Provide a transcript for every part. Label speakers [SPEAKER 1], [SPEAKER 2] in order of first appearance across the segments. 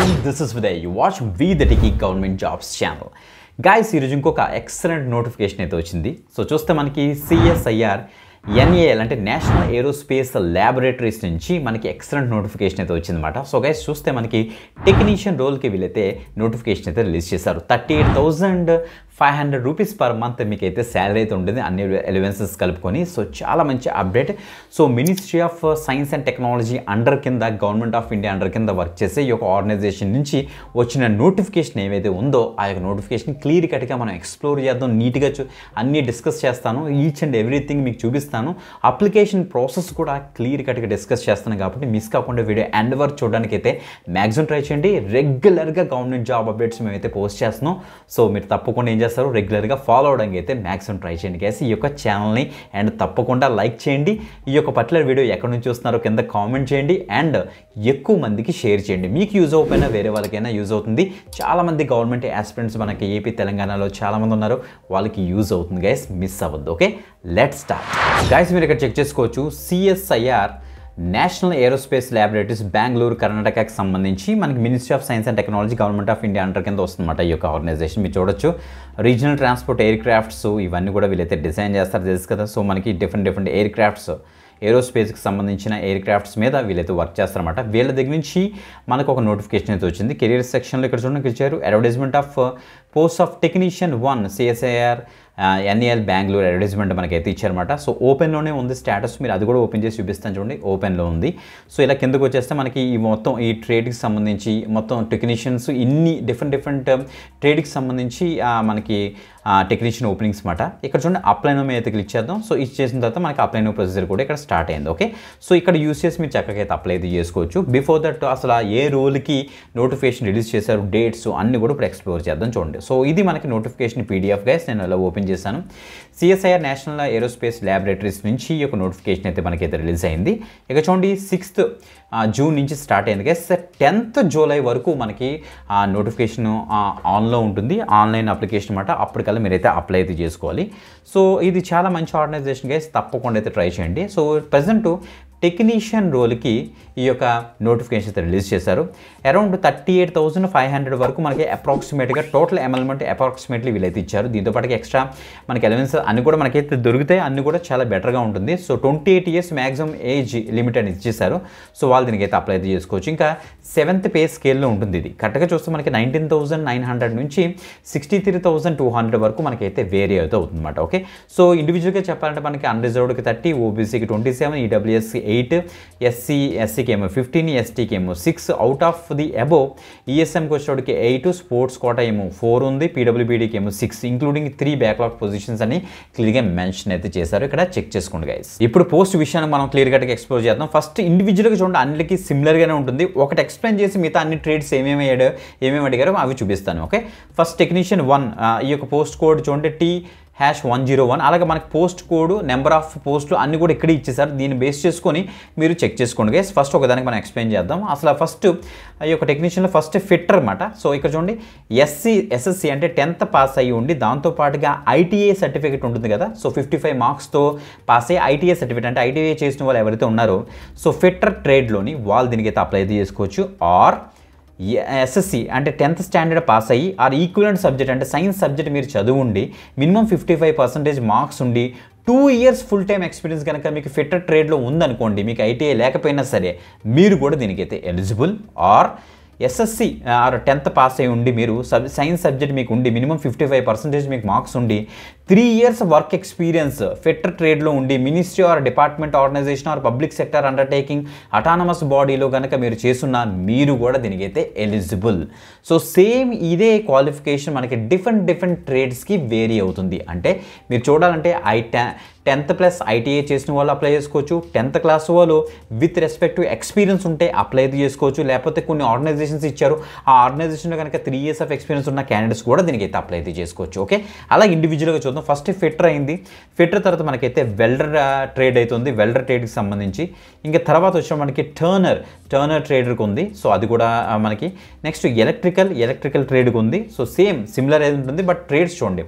[SPEAKER 1] everyone, this is Viday. You watch We The Techie Government Jobs channel. Guys, ఈరోజు ఇంకొక excellent notification అయితే వచ్చింది. So చూస్తే మనకి CSIR NAL అంటే నేషనల్ ఏరోస్పేస్ ల్యాబొరేటరీస్ నుంచి మనకి ఎక్సలెంట్ నోటిఫికేషన్ అయితే వచ్చిందన్నమాట. సో గైస్ చూస్తే మనకి టెక్నీషియన్ రోల్కి వీళ్ళైతే నోటిఫికేషన్ అయితే రిలీజ్ చేశారు. 38,500 రూపీస్ పర్ మంత్ మీకు అయితే శాలరీ అయితే ఉంటుంది, అన్ని ఎలివెన్సెస్ కలుపుకొని. సో చాలా మంచి update. So ministry of Science and technology under కింద, గవర్నమెంట్ ఆఫ్ ఇండియా అండర్ కింద వర్క్ చేసే ఈ యొక్క ఆర్గనైజేషన్ నుంచి వచ్చిన నోటిఫికేషన్ ఏవైతే ఉందో ఆ యొక్క నోటిఫికేషన్ క్లియర్ కట్గా మనం ఎక్స్ప్లోర్ చేద్దాం, నీట్గా అన్నీ డిస్కస్ చేస్తాను, ఈచ్ అండ్ ఎవ్రీథింగ్ మీకు చూపిస్తాను. అప్లికేషన్ ప్రాసెస్ కూడా క్లియర్ కట్గా డిస్కస్ చేస్తాను కాబట్టి మిస్ కాకుండా వీడియో ఎండ్ వరకు చూడడానికి అయితే మ్యాక్సిమం ట్రై చేయండి. రెగ్యులర్గా గవర్నమెంట్ జాబ్ అప్డేట్స్ మేమైతే పోస్ట్ చేస్తున్నాం. సో మీరు తప్పకుండా ఏం చేస్తారు, రెగ్యులర్గా ఫాలో అవడానికి అయితే మ్యాక్సిమం ట్రై చేయండి గైస్ ఈ యొక్క ఛానల్ని. అండ్ తప్పకుండా లైక్ చేయండి. ఈ యొక్క పర్టికులర్ వీడియో ఎక్కడి నుంచి చూస్తున్నారో కింద కామెంట్ చేయండి. అండ్ ఎక్కువ మందికి షేర్ చేయండి. మీకు యూజ్ అవ్వకపోయినా వేరే వాళ్ళకైనా యూజ్ అవుతుంది. చాలామంది గవర్నమెంట్ ఆస్పిరెంట్స్ మనకి ఏపీ తెలంగాణలో చాలామంది ఉన్నారు, వాళ్ళకి యూజ్ అవుతుంది గైస్, మిస్ అవ్వద్దు. Okay, let's start guys. మీరు ఇక్కడ చెక్ చేసుకోవచ్చు, CSIR National Aerospace Laboratories Bengaluru కర్ణాటకకి సంబంధించి మనకి Ministry of Science and Technology Government of India under కింద వస్తుందన్నమాట ఈ యొక్క ఆర్గనైజేషన్. మీరు చూడొచ్చు రీజనల్ ట్రాన్స్పోర్ట్ ఎయిర్ క్రాఫ్ట్స్ ఇవన్నీ కూడా వీళ్ళైతే డిజైన్ చేస్తారు, తెలుసు కదా. సో మనకి డిఫరెంట్ ఎయిర్ క్రాఫ్ట్స్, ఏరోస్పేస్కి సంబంధించిన ఎయిర్ క్రాఫ్ట్స్ మీద వీళ్ళైతే వర్క్ చేస్తారన్నమాట. వీళ్ళ దగ్గర నుంచి మనకు ఒక నోటిఫికేషన్ అయితే వచ్చింది. కెరీర్ సెక్షన్లో ఇక్కడ చూడండి ఇచ్చారు, advertisement of post of technician 1 CSIR NAL Bengaluru advertisement మనకైతే ఇచ్చారన్నమాట. సో ఓపెన్లోనే ఉంది స్టేటస్, మీరు అది కూడా ఓపెన్ చేసి చూపిస్తాను చూడండి, ఓపెన్లో ఉంది. సో ఇలా కిందకు వచ్చేస్తే మనకి ఈ మొత్తం ఈ ట్రేడ్కి సంబంధించి మొత్తం టెక్నీషియన్స్ ఇన్ని డిఫరెంట్ ట్రేడ్కి సంబంధించి మనకి టెక్నీషియన్ ఓపెనింగ్స్ మాట. ఇక్కడ చూడండి అప్లై నో మీద అయితే క్లిక్ చేద్దాం. సో ఇది చేసిన తర్వాత మనకి అప్లై నో ప్రొసీజర్ కూడా ఇక్కడ స్టార్ట్ అయింది. ఓకే, సో ఇక్కడ యూస్ చేసి మీరు చక్కగా అయితే అప్లై అయితే చేసుకోవచ్చు. బిఫోర్ దట్ అసలు ఏ రోల్కి నోటిఫికేషన్ రిలీజ్ చేశారు, డేట్స్ అన్నీ కూడా ఇప్పుడు ఎక్స్ప్లోర్ చేద్దాం చూడండి. సో ఇది మనకి నోటిఫికేషన్ PDF గైస్, నేను అలా ఓపెన్ చేశాను. CSIR నేషనల్ ఏరోస్పేస్ ల్యాబొరేటరీస్ నుంచి ఈ యొక్క నోటిఫికేషన్ అయితే మనకైతే రిలీజ్ అయింది. ఇక చూడండి 6th జూన్ నుంచి స్టార్ట్ అయింది గైస్. 10th జూలై వరకు మనకి నోటిఫికేషన్ ఆన్లో ఉంటుంది, ఆన్లైన్ అప్లికేషన్ అనమాట. అప్పటికల్లా మీరైతే అప్లై అయితే చేసుకోవాలి. సో ఇది చాలా మంచి ఆర్గనైజేషన్ గైస్, తప్పకుండా అయితే ట్రై చేయండి. సో ప్రజెంట్ టెక్నీషియన్ రోల్కి ఈ యొక్క నోటిఫికేషన్ అయితే రిలీజ్ చేశారు. అరౌండ్ 38,500 వరకు మనకి అప్రాక్సిమేట్గా టోటల్ ఎమల్మెంట్ అప్రాక్సిమేట్లీ వీళ్ళైతే ఇచ్చారు. దీంతోపాటుగా ఎక్స్ట్రా మనకి ఎలవెన్స్ అన్ని కూడా మనకైతే దొరుకుతాయి, అన్ని కూడా చాలా బెటర్గా ఉంటుంది. So 28 years maximum age limit అని ఇచ్చేసారు. సో వాళ్ళు దీనికైతే అప్లై అయితే చేసుకోవచ్చు. ఇంకా 7th పే స్కేల్లో ఉంటుంది. ఇది కరెక్ట్గా చూస్తే మనకి 19,900 నుంచి 63,200 వరకు మనకైతే వేరీ అయితే అవుతుందన్నమాట. ఓకే, సో ఇండివిజువల్గా చెప్పాలంటే మనకి అన్రిజర్వ్డ్కి 30, ఓబీసీకి 27, ఈడబ్ల్యూఎస్కి 8, SCకి ఏమో 15, STకి ఏమో 6. అవుట్ ఆఫ్ ది అబోవ్ ESMకి వచ్చేటికి 8, స్పోర్ట్స్ కోటా ఏమో 4 ఉంది, PWBDకి ఏమో 6, ఇంక్లూడింగ్ 3 బ్యాక్లాగ్ పొజిషన్స్ అని క్లియర్గా మెన్షన్ అయితే చేశారు. ఇక్కడ చెక్ చేసుకోండి గైస్. ఇప్పుడు పోస్ట్ విషయాన్ని మనం క్లియర్ కట్గా ఎక్స్ప్లోర్ చేద్దాం. ఫస్ట్ ఇండివిజువల్గా చూడండి, అన్నిటికీ సిమిలర్గానే ఉంటుంది. ఒకటి ఎక్స్ప్లెయిన్ చేసి మిగతా అన్ని ట్రేడ్స్ ఏమేమి అడిగారో అవి చూపిస్తాను. ఓకే, ఫస్ట్ టెక్నీషియన్ 1 ఈ యొక్క పోస్ట్ కోడ్ చూడండి T#101. అలాగే మనకి పోస్ట్ కోడ్, నెంబర్ ఆఫ్ పోస్టులు అన్ని కూడా ఇక్కడే ఇచ్చేసారు. దీన్ని బేస్ చేసుకొని మీరు చెక్ చేసుకోండి గైస్. ఫస్ట్ ఒకదానికి మనం ఎక్స్ప్లెయిన్ చేద్దాం. అసలు ఫస్ట్ ఈ యొక్క టెక్నీషియన్లో ఫస్ట్ ఫిట్టర్ అనమాట. సో ఇక్కడ చూడండి SSC అంటే 10th పాస్ అయ్యి ఉండి దాంతోపాటుగా ITA సర్టిఫికేట్ ఉంటుంది కదా. సో 55 మార్క్స్తో పాస్ అయ్యి ITA సర్టిఫికేట్ అంటే ITA చేసిన వాళ్ళు ఎవరైతే ఉన్నారో సో ఫిట్టర్ ట్రేడ్లోని వాళ్ళు దీనికైతే అప్లై చేసుకోవచ్చు. ఆర్ SSC అంటే 10th స్టాండర్డ్ పాస్ అయ్యి ఆర్ ఈక్వలెంట్ సబ్జెక్ట్ అంటే సైన్స్ సబ్జెక్ట్ మీరు చదువుండి మినిమం 55% మార్క్స్ ఉండి 2 years ఫుల్ టైమ్ ఎక్స్పీరియన్స్ కనుక మీకు ఫిట్టర్ ట్రేడ్లో ఉందనుకోండి, మీకు ITA లేకపోయినా సరే మీరు కూడా దీనికైతే eligible. Or SSC or 10th pass అయ్యి ఉండి మీరు సైన్స్ సబ్జెక్ట్ మీకు ఉండి మినిమం 55% మీకు మార్క్స్ ఉండి 3 years వర్క్ ఎక్స్పీరియన్స్ ఫిట్టర్ ట్రేడ్లో ఉండి ministry or department, organisation or public sector undertaking, autonomous బాడీలో కనుక మీరు చేస్తున్న మీరు కూడా దీనికైతే ఎలిజిబుల్. సో సేమ్ ఇదే క్వాలిఫికేషన్ మనకి డిఫరెంట్ ట్రేడ్స్కి వేరీ అవుతుంది. అంటే మీరు చూడాలంటే 10th ప్లస్ ITA చేసిన వాళ్ళు అప్లై చేసుకోవచ్చు, 10th క్లాస్ వాళ్ళు విత్ రెస్పెక్ట్ టు ఎక్స్పీరియన్స్ ఉంటే అప్లై చేసుకోవచ్చు. లేకపోతే కొన్ని ఆర్గనైజేషన్స్ ఇచ్చారు, ఆ ఆర్గనైజేషన్లో కనుక 3 years ఆఫ్ ఎక్స్పీరియన్స్ ఉన్న క్యాండిడేట్స్ కూడా దీనికైతే అప్లై చేసుకోవచ్చు. ఓకే, అలా ఇండివిజువల్గా చూద్దాం. ఫస్ట్ ఫిట్టర్ అయింది, ఫిట్టర్ తర్వాత మనకైతే వెల్డర్ ట్రేడ్ అవుతుంది, వెల్డర్ ట్రేడ్కి సంబంధించి. ఇంకా తర్వాత వచ్చిన మనకి టర్నర్ ట్రేడర్కి ఉంది. సో అది కూడా మనకి నెక్స్ట్ ఎలక్ట్రికల్ ట్రేడ్కి ఉంది. సో సేమ్ సిమిలర్ అయితే ఉంటుంది, బట్ ట్రేడ్స్ చూడండి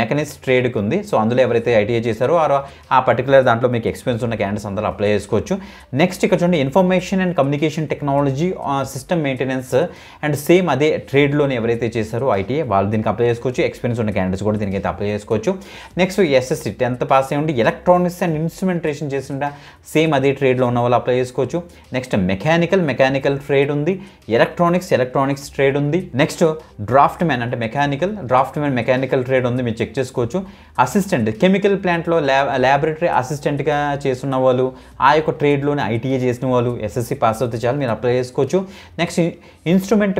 [SPEAKER 1] మెకనిస్ట్ ట్రేడ్కి ఉంది. సో అందులో ఎవరైతే ITA చేశారో ఆ పర్టికులర్ దాంట్లో మీకు ఎక్స్పీరియన్స్ ఉన్న క్యాండిడేట్స్ అందరూ అప్లై చేసుకోవచ్చు. నెక్స్ట్ ఇక్కడ చూడండి information and communication technology system maintenance and same అదే ట్రేడ్లోనే ఎవరైతే చేశారో ఐటీఐ వాళ్ళు దీనికి అప్లై చేసుకోవచ్చు. ఎక్స్పీరియన్స్ ఉన్న క్యాండిడేట్స్ కూడా దీనికైతే అప్లై చేసుకోవచ్చు. నెక్స్ట్ ఎస్ఎస్సి 10th పాస్ అయ్యి ఉండి ఎలక్ట్రానిక్స్ అండ్ ఇన్స్ట్రుమెంటేషన్ చేసిన సేమ్ అదే ట్రేడ్లో ఉన్న వాళ్ళు అప్లై చేసుకోవచ్చు. నెక్స్ట్ మెకానికల్ ట్రేడ్ ఉంది, ఎలక్ట్రానిక్స్ ట్రేడ్ ఉంది. నెక్స్ట్ డ్రాఫ్ట్ మ్యాన్ అంటే మెకానికల్ ట్రేడ్ ఉంది, మీరు చెక్ చేసుకోవచ్చు. అసిస్టెంట్ కెమికల్ ప్లాంట్లో ల్యాబొరేటరీ అసిస్టెంట్గా చేస్తున్న వాళ్ళు ఆ యొక్క ట్రేడ్లోనే ఐటీఐ చేసిన వాళ్ళు ఎస్ఎస్సి పాస్ అవుతే చాలు మీరు అప్లై చేసుకోవచ్చు. నెక్స్ట్ ఇన్స్ట్రుమెంట్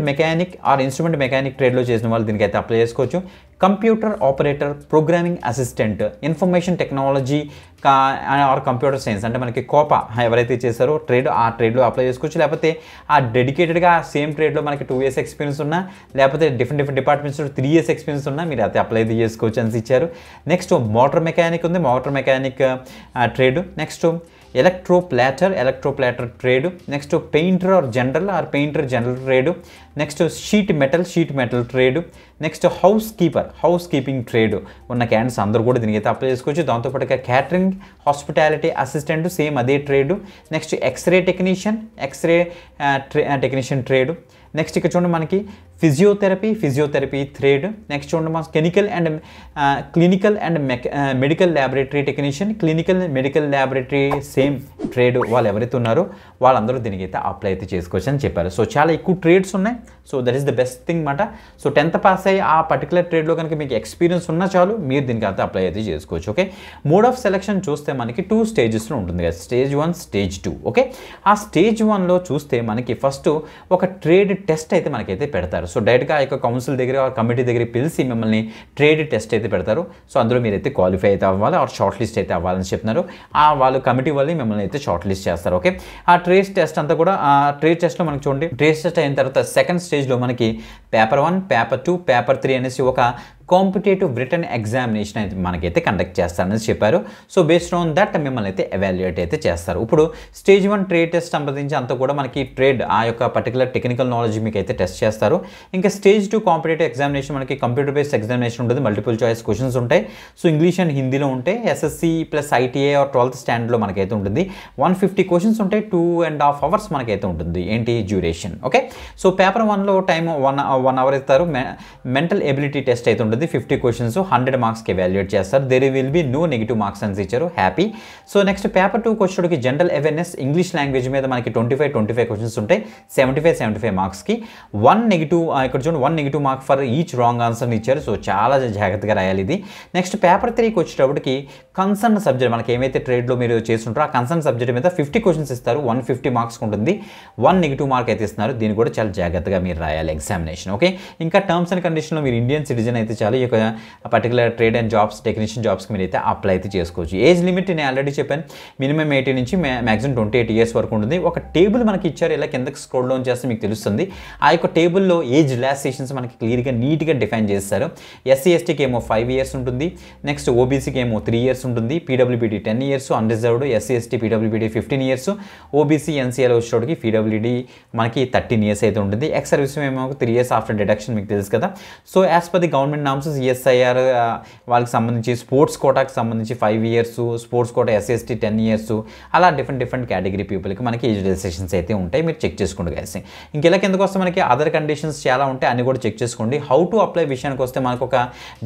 [SPEAKER 1] మెకానిక్ ట్రేడ్లో చేసిన వాళ్ళు దీనికైతే అప్లై చేసుకోవచ్చు. Computer operator, programming assistant, information technology or computer science అంటే మనకి కోపా ఎవరైతే చేశారో ఆ ట్రేడ్లో అప్లై చేసుకోవచ్చు. లేకపోతే ఆ డెడికేటెడ్గా సేమ్ ట్రేడ్లో మనకి 2 years ఎక్స్పీరియన్స్ ఉన్నా, లేకపోతే డిఫరెంట్ డిపార్ట్మెంట్స్లో 3 years ఎక్స్పీరియన్స్ ఉన్నా మీరు అయితే అప్లై చేసుకోవచ్చు అని ఇచ్చారు. నెక్స్ట్ మోటార్ మెకానిక్ ఉంది, motor mechanic trade. Next electroplater trade. Next painter general trade. Next sheet metal trade. Next housekeeping trade ఉన్న క్యాండిడేట్స్ అందరూ కూడా దీనికైతే అప్లై చేసుకోవచ్చు. దాంతోపాటుగా క్యాటరింగ్, హాస్పిటాలిటీ అసిస్టెంట్ సేమ్ అదే trade. Next x ray technician trade. Next ఇక్కడ చూడండి మనకి ఫిజియోథెరపీ ట్రేడ్. నెక్స్ట్ చూడండి మన clinical and medical laboratory technician, medical laboratory same trade వాళ్ళు ఎవరైతే ఉన్నారో వాళ్ళందరూ దీనికి అయితే అప్లై అయితే చేసుకోవచ్చు అని చెప్పారు. సో చాలా ఎక్కువ ట్రేడ్స్ ఉన్నాయి. So that is the best thing మాట. సో 10th పాస్ అయ్యి ఆ పర్టికులర్ ట్రేడ్లో కనుక మీకు ఎక్స్పీరియన్స్ ఉన్నా చాలు మీరు దీనికి అయితే అప్లై అయితే చేసుకోవచ్చు. ఓకే, మోడ్ ఆఫ్ సెలెక్షన్ చూస్తే మనకి 2 stagesలో ఉంటుంది కదా, Stage 1, Stage 2. ఓకే, ఆ Stage 1లో చూస్తే మనకి ఫస్ట్ ఒక ట్రేడ్ టెస్ట్ అయితే మనకైతే పెడతారు. సో డైరెక్ట్గా ఆ యొక్క కౌన్సిల్ దగ్గర కమిటీ దగ్గర పిలిచి మిమ్మల్ని ట్రేడ్ టెస్ట్ అయితే పెడతారు. సో అందులో మీరైతే క్వాలిఫై అయితే అవ్వాలి ఆర్ షార్ట్ లిస్ట్ అయితే అవ్వాలని చెప్తున్నారు. వాళ్ళు కమిటీ వాళ్ళు మిమ్మల్ని అయితే షార్ట్ లిస్ట్ చేస్తారు. ఓకే, ఆ ట్రేడ్ టెస్ట్ అంతా కూడా ఆ ట్రేడ్ టెస్ట్లో మనకి చూడండి, ట్రేడ్ టెస్ట్ అయిన తర్వాత సెకండ్ స్టేజ్లో మనకి పేపర్ 1, పేపర్ 2, పేపర్ 3 అనేసి ఒక కాంపిటేటివ్ రిటర్న్ ఎగ్జామినేషన్ అయితే మనకైతే కండక్ట్ చేస్తారని చెప్పారు. సో బేస్డ్ ఆన్ దట్ మిమ్మల్ని అయితే ఎవాల్యుయేట్ అయితే చేస్తారు. ఇప్పుడు Stage 1 ట్రేడ్ టెస్ట్ సంబంధించి అంతా కూడా మనకి ట్రేడ్ ఆ యొక్క పర్టికులర్ టెక్నికల్ నాలెడ్జ్ మీకు అయితే టెస్ట్ చేస్తారు. ఇంకా Stage 2 కాంపిటేటివ్ ఎగ్జామినేషన్ మనకి కంప్యూటర్ బేస్డ్ ఎగ్జామినేషన్ ఉంటుంది, మల్టిపుల్ చాయిస్ క్వశ్చన్స్ ఉంటాయి. సో ఇంగ్లీష్ అండ్ హిందీలో ఉంటాయి. SSC plus ITI are 12th స్టాండర్డ్లో మనకైతే ఉంటుంది. 150 క్వశ్చన్స్ ఉంటాయి. 2.5 hours మనకైతే ఉంటుంది ఏంటి డ్యూరేషన్. ఓకే, సో పేపర్ 1లో టైం 1 hour ఇస్తారు. మెంటల్ ఎబిలిటీ టెస్ట్ అయితే ఉంటుంది. 50 క్వశ్చన్స్ 100 మార్క్స్కి ఎవాల్యుయేట్ చేస్తారు. There will be no negative marks అని ఇచ్చారు. హ్యాపీ. సో నెక్స్ట్ పేపర్ 2 వచ్చేటికి జనరల్ అవేర్నెస్ ఇంగ్లీష్ లాంగ్వేజ్ మీద మనకి 25 క్వశ్చన్స్ ఉంటాయి. 75 మార్క్స్కి 1 నెగిటివ్ ఇక్కడ చూడండి 1 negative mark for each wrong ఆన్సర్ని ఇచ్చారు. సో చాలా జాగ్రత్తగా రాయాలి ఇది. నెక్స్ట్ పేపర్ 3కి వచ్చేటప్పటికి కన్సర్న్ సబ్జెక్ట్ మనకి ఏమైతే ట్రేడ్లో మీరు చేస్తుంటారో ఆ కన్సర్న్ సబ్జెక్ట్ మీద 50 క్వశ్చన్స్ ఇస్తారు. 150 మార్క్స్ ఉంటుంది. 1 నెగిటివ్ మార్క్ అయితే ఇస్తున్నారు. దీన్ని కూడా చాలా జాగ్రత్తగా మీరు రాయాలి ఎగ్జామినేషన్. ఓకే, ఇంకా టర్మ్స్ అండ్ కండిషన్లో మీరు ఇండియన్ సిటిజన్ అయితే చాలా ఈ యొక్క particular trade and jobs technician జాబ్స్కి మీరు అయితే అప్లై అయితే చేసుకోవచ్చు. ఏజ్ లిమిట్ నేను ఆల్రెడీ చెప్పాను, మినిమం 18 నుంచి మ్యాక్సిమం 28 years వరకు ఉంటుంది. ఒక టేబుల్ మనకి ఇచ్చారు, ఇలా కిందకి స్క్రోల్ డౌన్ చేస్తే మీకు తెలుస్తుంది. ఆ యొక్క టేబుల్లో ఏజ్ రిలాక్సేషన్స్ మనకి క్లియర్గా నీట్గా డిఫైన్ చేస్తారు. ఎస్సీ ఎస్టీకి ఏమో 5 years ఉంటుంది. నెక్స్ట్ ఓబీసీకి ఏమో 3 years ఉంటుంది. PWBD 10 years, unreserved SC ST PWBD 15 years, OBC NCL వచ్చేటోడికి PWD మనకి 13 years అయితే ఉంటుంది. ఎక్స్ సర్వీస్ ఏమో 3 years ఆఫ్టర్ డిడక్షన్ మీకు తెలుసు కదా. So as per the government norms ESIR వాళ్ళకి సంబంధించి స్పోర్ట్స్ కోటాకి సంబంధించి 5 years, sports quota SST 10 years, అలా డిఫరెంట్ కేటగిరీ పీపుల్కి మనకి ఏజ్ రిలాక్సేషన్స్ అయితే ఉంటాయి. మీరు చెక్ చేసుకోండి గైస్. ఇంకెలా కిందకు వస్తే మనకి అదర్ కండిషన్స్ చాలా ఉంటాయి, అన్ని కూడా చెక్ చేసుకోండి. హౌ టు అప్లై విషయానికి వస్తే మనకు ఒక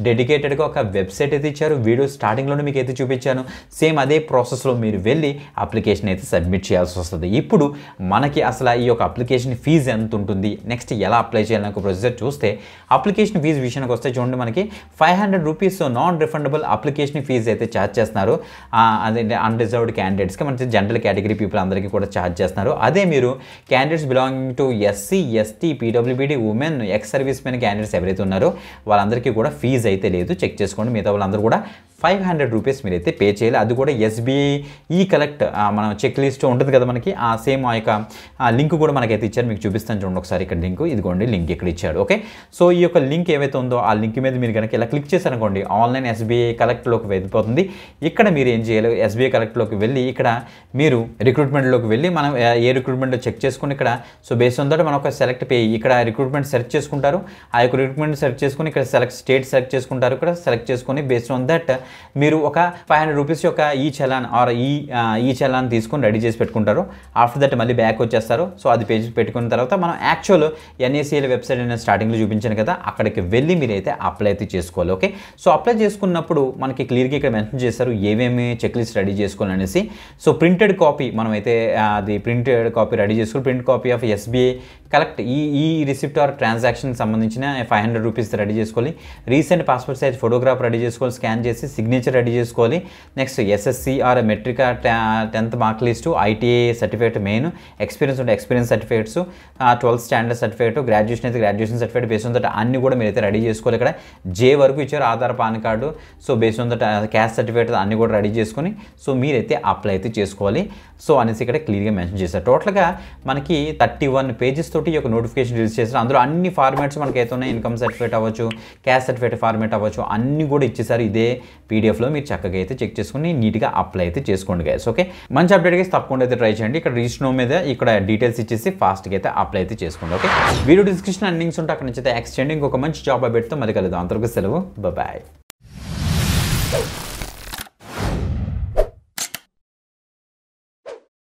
[SPEAKER 1] డెడికేటెడ్గా ఒక వెబ్సైట్ అయితే ఇచ్చారు. వీడియో స్టార్టింగ్లోనే మీకు అయితే చూపించాను. సేమ్ అదే ప్రాసెస్లో మీరు వెళ్ళి అప్లికేషన్ అయితే సబ్మిట్ చేయాల్సి వస్తుంది. ఇప్పుడు మనకి అసలు ఈ యొక్క అప్లికేషన్ ఫీజు ఎంత ఉంటుంది, నెక్స్ట్ ఎలా అప్లై చేయాలని ఒక ప్రొసీజర్ చూస్తే అప్లికేషన్ ఫీజు విషయానికి వస్తే చూడండి మనకి 500 rupees non refundable application fee అయితే ఛార్జ్ చేస్తున్నారు. అదే అన్రిజర్వ్డ్ క్యాండిడేట్స్కి మనకి జనరల్ కేటగిరీ పీపుల్ అందరికీ కూడా ఛార్జ్ చేస్తున్నారు. అదే మీరు candidates belonging to SC ST PWBD women ex service men candidates ఎవరైతే ఉన్నారో వాళ్ళందరికీ కూడా ఫీజు అయితే లేదు. చెక్ చేసుకోండి. మిగతా వాళ్ళందరూ కూడా 500 rupees మీరైతే పే చేయాలి. అది కూడా SBI కలెక్ట్ మనం చెక్ లిస్ట్ ఉంటుంది కదా మనకి, ఆ సేమ్ ఆ యొక్క లింక్ కూడా మనకైతే ఇచ్చారు. మీకు చూపిస్తాను చూడండి ఒకసారి. ఇక్కడ లింక్ ఇదిగోండి, లింక్ ఇక్కడ ఇచ్చాడు. ఓకే, సో ఈ యొక్క లింక్ ఏవైతే ఉందో ఆ లింక్ మీద మీరు కనుక ఇలా క్లిక్ చేశారనుకోండి ఆన్లైన్ SBI కలెక్ట్లోకి వెళ్ళిపోతుంది. ఇక్కడ మీరు ఏం చేయాలి, SBI కలెక్ట్లోకి వెళ్ళి ఇక్కడ మీరు రిక్రూట్మెంట్లోకి వెళ్ళి మనం ఏ రిక్రూట్మెంట్లో చెక్ చేసుకుని ఇక్కడ సో బేస్ ఆన్ దట్ మనం ఒక సెలెక్ట్ పే ఇక్కడ రిక్రూట్మెంట్ సెర్చ్ చేసుకుంటారు. ఆ యొక్క రిక్రూట్మెంట్ సెర్చ్ చేసుకుని ఇక్కడ స్టేట్ సెలెక్ట్ చేసుకుంటారు. ఇక్కడ సెలెక్ట్ చేసుకొని బేస్డ్ ఆన్ దట్ మీరు ఒక 500 రూపీస్ యొక్క ఈ చలాన్ ఆర్ ఈ చలాన్ తీసుకొని రెడీ చేసి పెట్టుకుంటారు. ఆఫ్టర్ దట్ మళ్ళీ బ్యాక్ వచ్చేస్తారు. సో అది పేజ్ పెట్టుకున్న తర్వాత మనం యాక్చువల్ NACL వెబ్సైట్ నేను స్టార్టింగ్లో చూపించాను కదా, అక్కడికి వెళ్ళి మీరైతే అప్లై అయితే చేసుకోవాలి. ఓకే, సో అప్లై చేసుకున్నప్పుడు మనకి క్లియర్గా ఇక్కడ మెన్షన్ చేస్తారు ఏమేమి చెక్ లిస్ట్ రెడీ చేసుకోవాలనేసి. సో ప్రింటెడ్ కాపీ మనమైతే అది ప్రింటెడ్ కాపీ రెడీ చేసుకోవాలి. Print copy of SBI collect ఈ రిసిప్ట్ ఆర్ ట్రాన్సాక్షన్ సంబంధించిన 500 రూపీస్ రెడీ చేసుకోవాలి. Recent passport size photograph ready చేసుకోవాలి, స్కాన్ చేసి సిగ్నేచర్ రెడీ చేసుకోవాలి. Next SSC or matric 10th mark list, ITA certificate main, experience ఉంటే experience certificates, 12th standard certificate, graduation అయితే graduation certificate base on that అన్ని కూడా మీరైతే ready చేసుకోవాలి. ఇక్కడ J వరకు ఇచ్చారు, Aadhaar pan card. So base on that caste certificate అన్ని కూడా రెడీ చేసుకొని సో మీరైతే అప్లై అయితే చేసుకోవాలి. సో అనేసి ఇక్కడ క్లియర్గా మెన్షన్ చేశారు. టోటల్గా మనకి 31 పేజెస్ తోటి ఈ యొక్క నోటిఫికేషన్ రిలీజ్ చేశారు. అందులో అన్ని ఫార్మాట్స్ మనకి అయితే ఉన్నాయి, ఇన్కమ్ సర్టిఫికేట్ అవ్వచ్చు, క్యాస్ట్ సర్టిఫికేట్ ఫార్మాట్ అవ్వచ్చు, అన్ని కూడా ఇచ్చేసారు. ఇదే PDFలో మీరు చక్కగా అయితే చెక్ చేసుకుని నీట్గా అప్లై అయితే చేసుకోండి గైస్. ఓకే, మంచి అప్డేట్ గైస్, తప్పకుండా అయితే ట్రై చేయండి. ఇక్కడ రిజిస్టర్ మీద ఇక్కడ డీటెయిల్స్ ఇచ్చేసి ఫాస్ట్గా అయితే అప్లై అయితే చేసుకోండి. ఓకే, వీడియో డిస్క్రిప్షన్ అన్ని లింక్స్ ఉంటే అక్కడ నుంచి అయితే యాక్స్ చేయండి. ఇంకొక మంచి జాబ్ అప్డేట్తో మళ్ళీ కలుద్దాం. అంతవరకు సెలవు, బాయ్.